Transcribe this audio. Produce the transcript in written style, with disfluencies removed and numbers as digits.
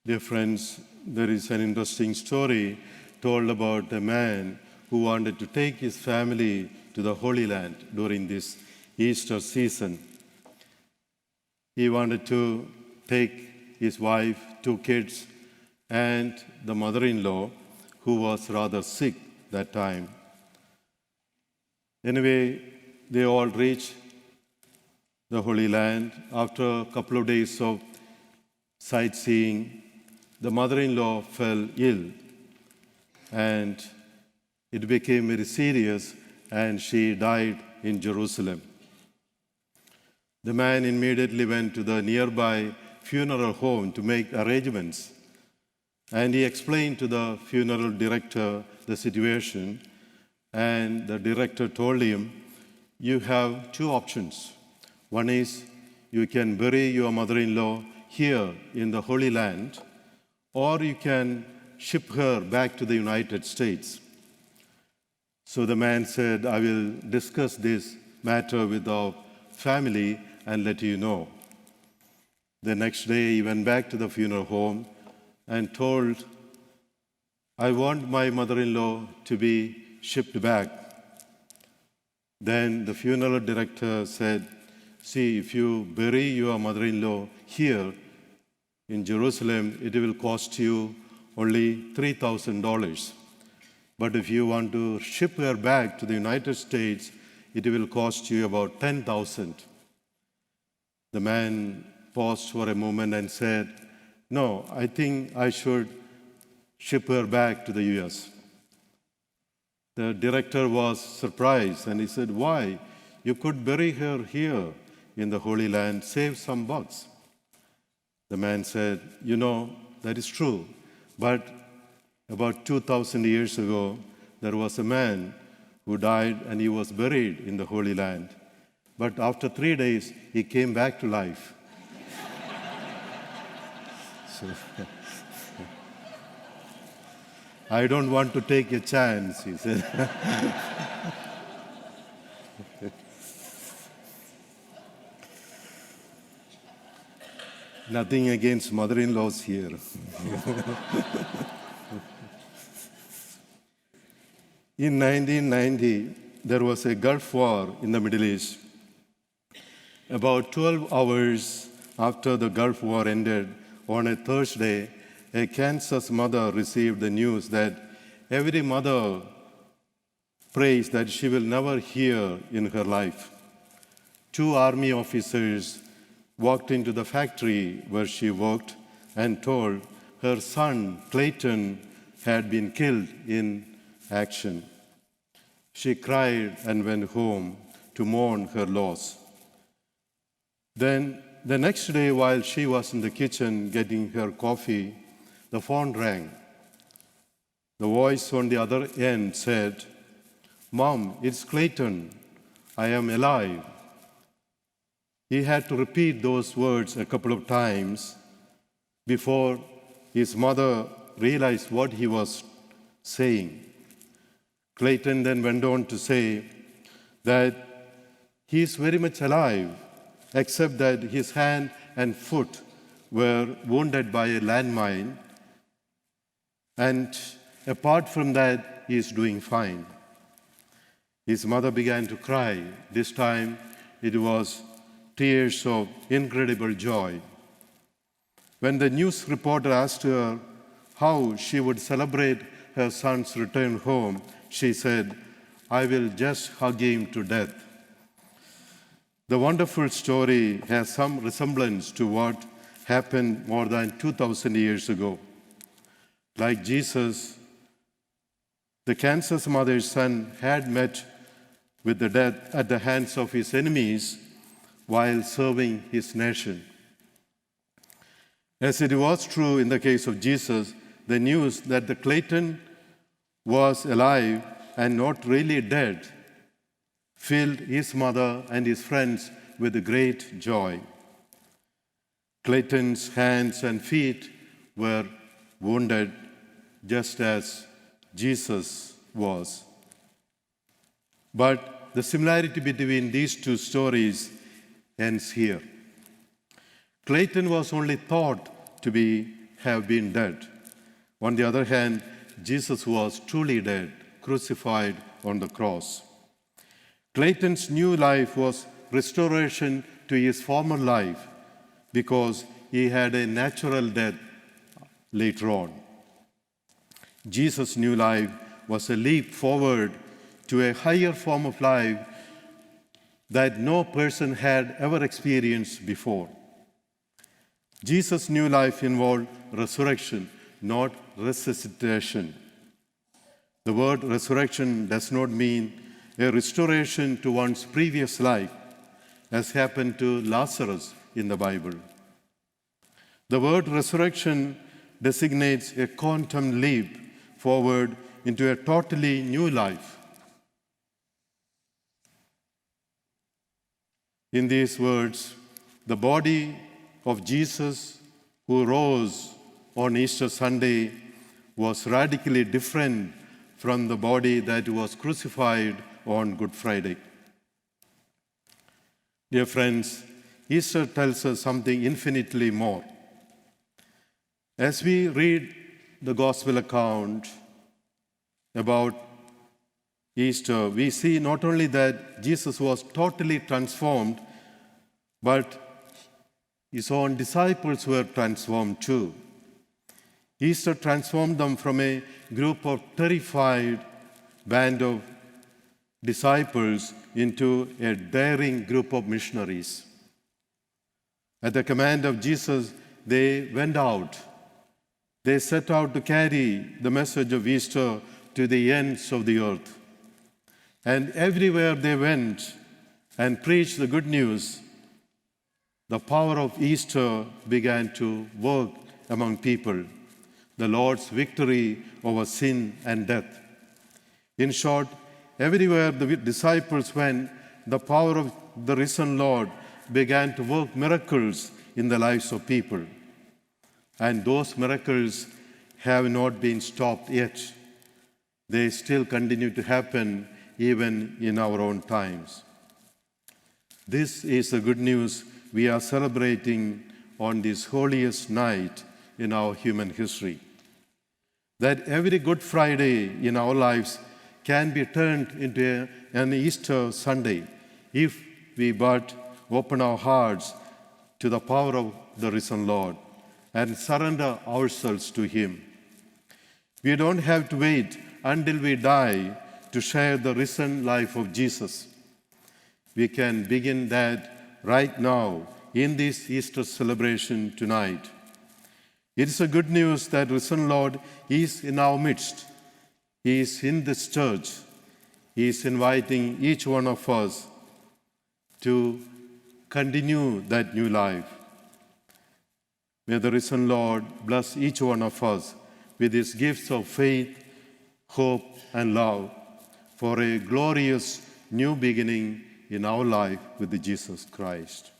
Dear friends, there is an interesting story told about a man who wanted to take his family to the Holy Land during this Easter season. He wanted to take his wife, 2 kids, and the mother-in-law, who was rather sick that time. Anyway, they all reached the Holy Land. After a couple of days of sightseeing, the mother-in-law fell ill, and it became very serious, and she died in Jerusalem. The man immediately went to the nearby funeral home to make arrangements, and he explained to the funeral director the situation, and the director told him, "You have 2 options. One is you can bury your mother-in-law here in the Holy Land, or you can ship her back to the United States." So the man said, "I will discuss this matter with our family and let you know." The next day, he went back to the funeral home and told, "I want my mother-in-law to be shipped back." Then the funeral director said, "See, if you bury your mother-in-law here in Jerusalem, it will cost you only $3,000. But if you want to ship her back to the United States, it will cost you about $10,000. The man paused for a moment and said, "No, I think I should ship her back to the US. The director was surprised and he said, "Why? You could bury her here in the Holy Land, save some bucks." The man said, "That is true, but about 2,000 years ago, there was a man who died and he was buried in the Holy Land. But after 3 days, he came back to life." So, "I don't want to take a chance," he said. Nothing against mother-in-laws here. In 1990, there was a Gulf War in the Middle East. About 12 hours after the Gulf War ended, on a Thursday, a Kansas mother received the news that every mother prays that she will never hear in her life. 2 army officers walked into the factory where she worked and told her son, Clayton, had been killed in action. She cried and went home to mourn her loss. Then, the next day, while she was in the kitchen getting her coffee, the phone rang. The voice on the other end said, "Mom, it's Clayton. I am alive." He had to repeat those words a couple of times before his mother realized what he was saying. Clayton then went on to say that he is very much alive, except that his hand and foot were wounded by a landmine, and apart from that, he is doing fine. His mother began to cry. This time, it was tears of incredible joy. When the news reporter asked her how she would celebrate her son's return home, she said, "I will just hug him to death." The wonderful story has some resemblance to what happened more than 2,000 years ago. Like Jesus, the Kansas mother's son had met with the death at the hands of his enemies while serving his nation. As it was true in the case of Jesus, the news that the Clayton was alive and not really dead filled his mother and his friends with great joy. Clayton's hands and feet were wounded just as Jesus was. But the similarity between these 2 stories ends here. Clayton was only thought to be have been dead. On the other hand, Jesus was truly dead, crucified on the cross. Clayton's new life was restoration to his former life because he had a natural death later on. Jesus' new life was a leap forward to a higher form of life that no person had ever experienced before. Jesus' new life involved resurrection, not resuscitation. The word resurrection does not mean a restoration to one's previous life, as happened to Lazarus in the Bible. The word resurrection designates a quantum leap forward into a totally new life. In these words, the body of Jesus who rose on Easter Sunday was radically different from the body that was crucified on Good Friday. Dear friends, Easter tells us something infinitely more. As we read the Gospel account about Easter, we see not only that Jesus was totally transformed, but his own disciples were transformed too. Easter transformed them from a group of terrified band of disciples into a daring group of missionaries. At the command of Jesus, they went out. They set out to carry the message of Easter to the ends of the earth. And everywhere they went and preached the good news, the power of Easter began to work among people, the Lord's victory over sin and death. In short, everywhere the disciples went, the power of the risen Lord began to work miracles in the lives of people. And those miracles have not been stopped yet. They still continue to happen even in our own times. This is the good news we are celebrating on this holiest night in our human history. That every Good Friday in our lives can be turned into an Easter Sunday if we but open our hearts to the power of the risen Lord and surrender ourselves to Him. We don't have to wait until we die to share the risen life of Jesus. We can begin that right now in this Easter celebration tonight. It is a good news that risen Lord is in our midst. He is in this church. He is inviting each one of us to continue that new life. May the risen Lord bless each one of us with His gifts of faith, hope, and love for a glorious new beginning in our life with Jesus Christ.